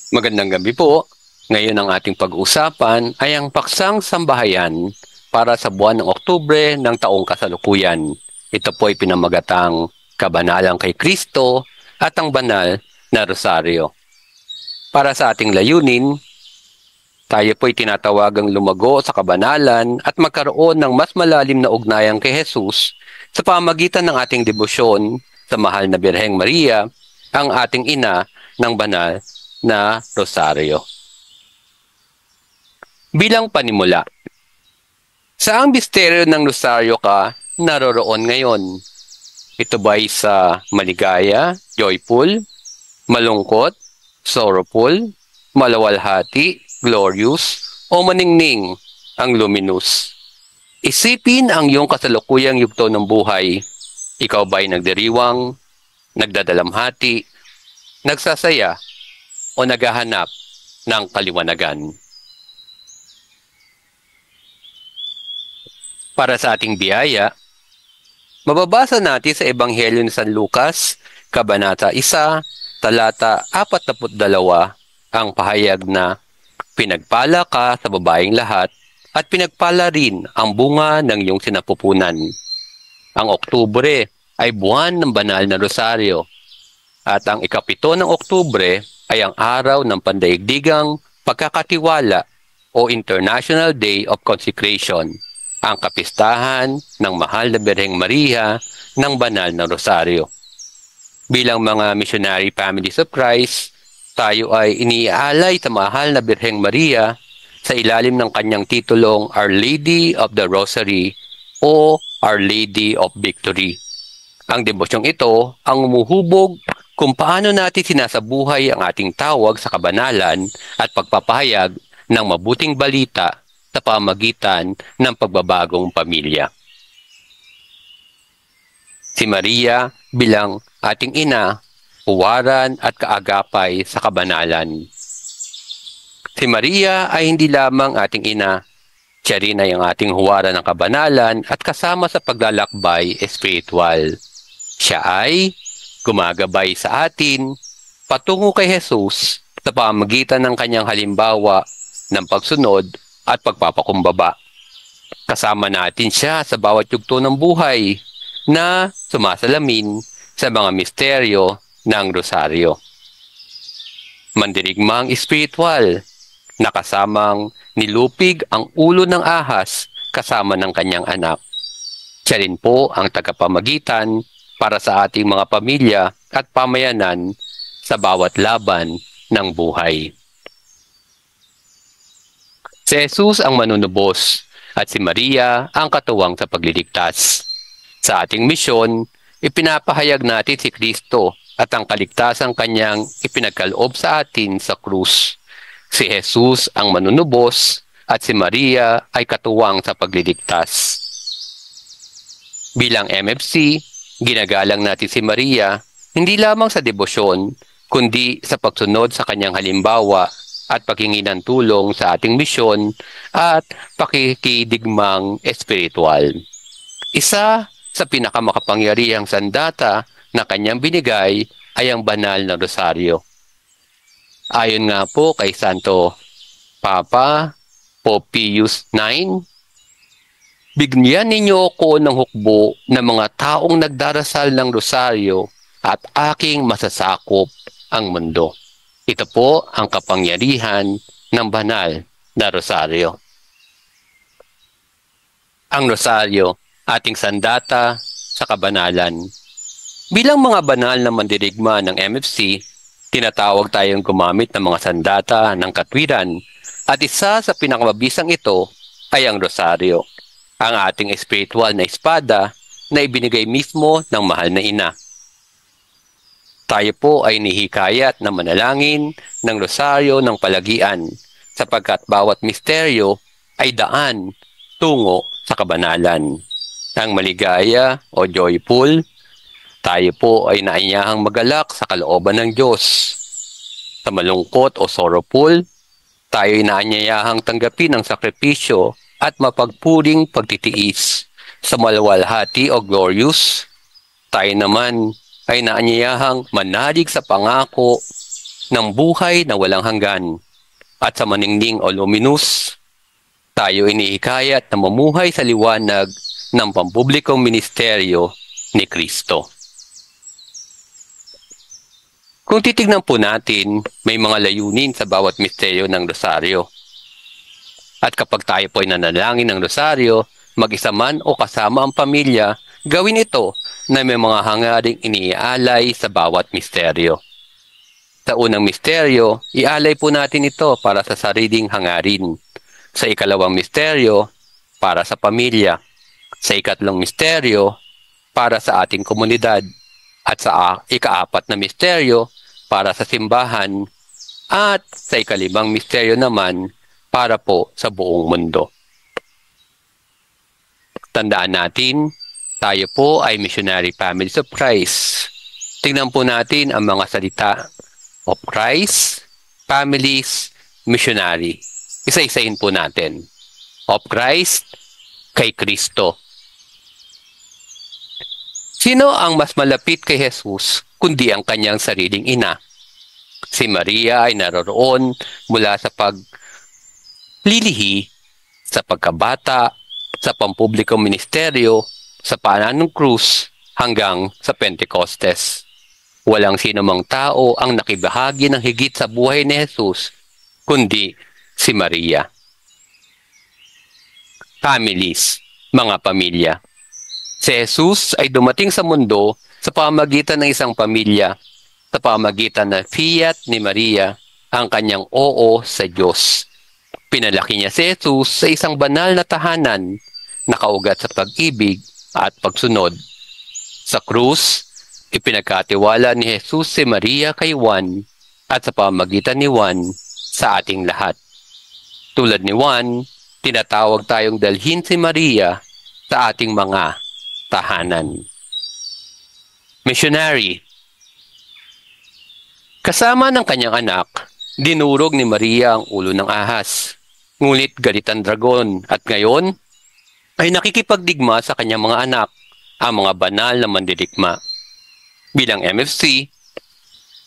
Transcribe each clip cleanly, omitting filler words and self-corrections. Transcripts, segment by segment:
Magandang gabi po. Ngayon ang ating pag-uusapan ay ang paksang sambahayan para sa buwan ng Oktubre ng taong kasalukuyan. Ito po ay pinamagatang Kabanalang kay Kristo at ang Banal na Rosaryo. Para sa ating layunin, tayo po ay tinatawagang lumago sa kabanalan at magkaroon ng mas malalim na ugnayan kay Jesus sa pamagitan ng ating debosyon sa mahal na Birheng Maria, ang ating ina ng banal na Rosaryo. Bilang panimula, saang misteryo ng Rosaryo ka naroroon ngayon? Ito ba ay sa maligaya, joyful, malungkot, sorrowful, malawalhati, glorious, o maningning, ang luminous? Isipin ang iyong kasalukuyang yugto ng buhay. Ikaw ba ay nagdiriwang, nagdadalamhati, nagsasaya, o naghahanap ng kaliwanagan? Para sa ating biyaya, mababasa natin sa Ebanghelyo ni San Lucas, Kabanata 1, Talata 42, ang pahayag na pinagpala ka sa babaeng lahat at pinagpala rin ang bunga ng iyong sinapupunan. Ang Oktubre ay buwan ng banal na rosaryo at ang ikapito ng Oktubre ay ang araw ng pandaigdigang pagkakatiwala o International Day of Consecration, ang kapistahan ng mahal na Birheng Maria ng banal na rosaryo. Bilang mga missionary families of Christ, tayo ay iniaalay sa mahal na Birheng Maria sa ilalim ng kanyang titulong Our Lady of the Rosary o Our Lady of Victory. Ang debosyong ito ang umuhubog kung paano natin sinasabuhay ang ating tawag sa kabanalan at pagpapahayag ng mabuting balita sa pamagitan ng pagbabagong pamilya. Si Maria bilang ating ina, huwaran at kaagapay sa kabanalan. Si Maria ay hindi lamang ating ina, siya rin ay ang ating huwaran ng kabanalan at kasama sa paglalakbay espiritual. Siya ay gumagabay sa atin patungo kay Jesus sa pamagitan ng kanyang halimbawa ng pagsunod at pagpapakumbaba. Kasama natin siya sa bawat yugto ng buhay na sumasalamin sa mga misteryo ng rosaryo. Mandirigmang espiritual, nakasamang nilupig ang ulo ng ahas kasama ng kanyang anak. Siya rin po ang tagapamagitan para sa ating mga pamilya at pamayanan sa bawat laban ng buhay. Si Jesus ang manunubos at si Maria ang katuwang sa pagliligtas. Sa ating misyon, ipinapahayag natin si Kristo at ang kaligtasang kanyang ipinagkaloob sa atin sa krus. Si Jesus ang manunubos at si Maria ay katuwang sa pagliligtas. Bilang MFC, ginagalang natin si Maria hindi lamang sa debosyon, kundi sa pagsunod sa kanyang halimbawa at paghingi ng tulong sa ating misyon at pakikidigmang espiritual. Isa sa pinakamakapangyarihang sandata na kanyang binigay ay ang banal na rosaryo. Ayon nga po kay Santo Papa Pope Pius IX, bigyan ninyo ako ng hukbo ng mga taong nagdarasal ng rosaryo at aking masasakop ang mundo. Ito po ang kapangyarihan ng banal na rosaryo. Ang rosaryo, ating sandata sa kabanalan. Bilang mga banal na mandirigma ng MFC, tinatawag tayong gumamit ng mga sandata ng katwiran at isa sa pinakamabisang ito ay ang rosaryo, ang ating espiritual na espada na ibinigay mismo ng mahal na ina. Tayo po ay nihikayat na manalangin ng rosaryo ng palagian sapagkat bawat misteryo ay daan tungo sa kabanalan. Ang maligaya o joyful, tayo po ay naanyahang magalak sa kalooban ng Diyos. Sa malungkot o sorrowful, tayo ay naanyayahang tanggapin ang sakripisyo at mapagpuring pagtitiis. Sa malawalhati o glorious, tayo naman ay naanyayahang manalig sa pangako ng buhay na walang hanggan. At sa maningning o luminous, tayo inihikayat na mamuhay sa liwanag ng pampublikong ministeryo ni Kristo. Kung titignan po natin, may mga layunin sa bawat misteryo ng rosaryo. At kapag tayo po ay nanalangin ng rosaryo, mag-isa man o kasama ang pamilya, gawin ito na may mga hangaring iniaalay sa bawat misteryo. Sa unang misteryo, ialay po natin ito para sa sariling hangarin. Sa ikalawang misteryo, para sa pamilya. Sa ikatlong misteryo, para sa ating komunidad. At sa ikaapat na misteryo, para sa simbahan. At sa ikalimang misteryo naman, para po sa buong mundo. Tandaan natin, tayo po ay missionary families of Christ. Tingnan po natin ang mga salita of Christ, families, missionary. Isa-isahin po natin. Of Christ, kay Kristo. Sino ang mas malapit kay Jesus kundi ang kanyang sariling ina? Si Maria ay naroroon mula sa paglilihi, sa pagkabata, sa pampublikong ministeryo, sa paanan ng krus, hanggang sa Pentecostes. Walang sinumang tao ang nakibahagi ng higit sa buhay ni Jesus, kundi si Maria. Families, mga pamilya. Si Jesus ay dumating sa mundo sa pamamagitan ng isang pamilya, sa pamamagitan ng fiat ni Maria, ang kanyang oo sa Diyos. Pinalaki niya si Jesus sa isang banal na tahanan, nakaugat sa pag-ibig at pagsunod. Sa krus, ipinagkatiwala ni Jesus si Maria kay Juan at sa pamamagitan ni Juan sa ating lahat. Tulad ni Juan, tinatawag tayong dalhin si Maria sa ating mga tahanan. Missionary. Kasama ng kanyang anak, dinurog ni Maria ang ulo ng ahas. Ngunit galit ang dragon at ngayon ay nakikipagdigma sa kanyang mga anak, ang mga banal na mandirigma. Bilang MFC,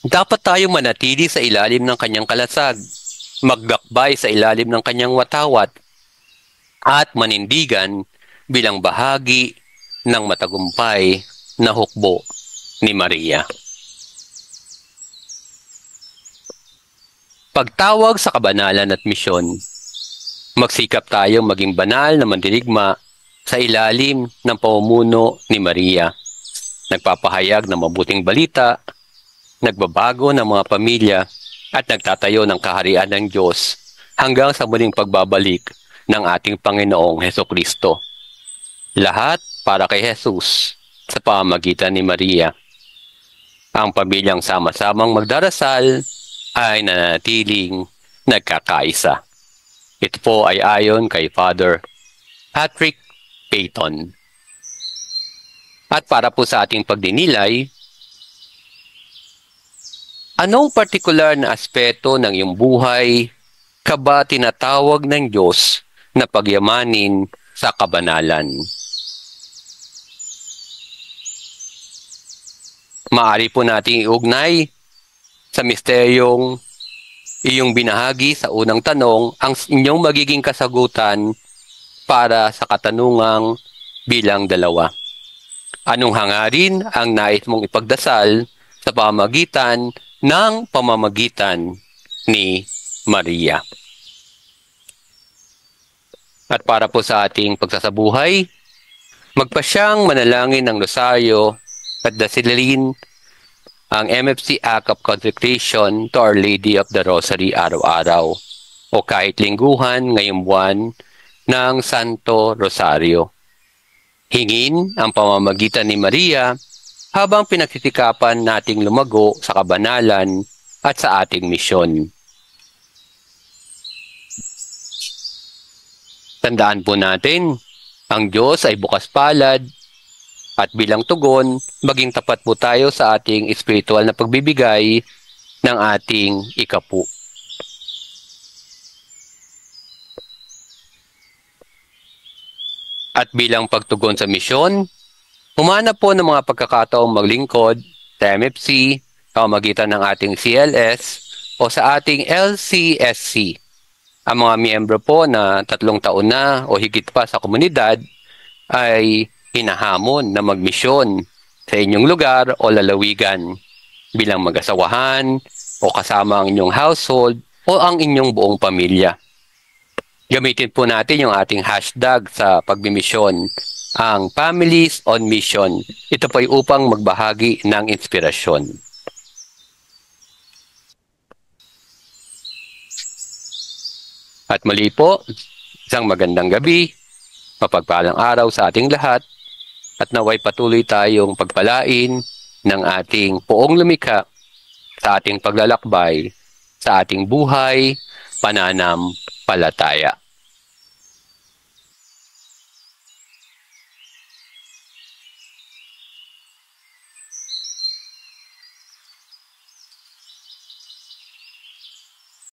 dapat tayong manatili sa ilalim ng kanyang kalasag, maggakbay sa ilalim ng kanyang watawat, at manindigan bilang bahagi ng matagumpay na hukbo ni Maria. Pagtawag sa kabanalan at misyon. Magsikap tayong maging banal na mandirigma sa ilalim ng pamumuno ni Maria. Nagpapahayag ng mabuting balita, nagbabago ng mga pamilya, at nagtatayo ng kaharian ng Diyos hanggang sa muling pagbabalik ng ating Panginoong Hesukristo. Lahat para kay Jesus sa pamamagitan ni Maria. Ang pamilyang sama-samang magdarasal ay nanatiling nagkakaisa. Ito po ay ayon kay Father Patrick Peyton. At para po sa ating pagdinilay, anong partikular na aspeto ng iyong buhay ka ba tinatawag ng Diyos na pagyamanin sa kabanalan? Maaari po nating iugnay sa misteryong iyong binahagi sa unang tanong ang inyong magiging kasagutan para sa katanungang bilang 2. Anong hangarin ang nais mong ipagdasal sa pamamagitan ni Maria? At para po sa ating pagsasabuhay, magpasyang manalangin ng rosaryo at dasilin ang MFC Act of Consecration to Our Lady of the Rosary araw-araw o kahit lingguhan ngayong buwan ng Santo Rosario. Hingin ang pamamagitan ni Maria habang pinagsisikapan nating lumago sa kabanalan at sa ating misyon. Tandaan po natin, ang Diyos ay bukas palad at bilang tugon, maging tapat po tayo sa ating espiritual na pagbibigay ng ating ikapu. At bilang pagtugon sa misyon, humanap po ng mga pagkakataong maglingkod sa MFC, pamamagitan ng ating CLS o sa ating LCSC. Ang mga miyembro po na 3 taon na o higit pa sa komunidad ay hinahamon na magmisyon sa inyong lugar o lalawigan bilang mag-asawahan o kasama ang inyong household o ang inyong buong pamilya. Gamitin po natin yung ating hashtag sa pagmimisyon, ang Families on Mission. Ito po ay upang magbahagi ng inspirasyon. At muli po, isang magandang gabi, mapagpalang araw sa ating lahat, at naway patuloy tayong pagpalain ng ating poong lumikha sa ating paglalakbay, sa ating buhay, pananampalataya.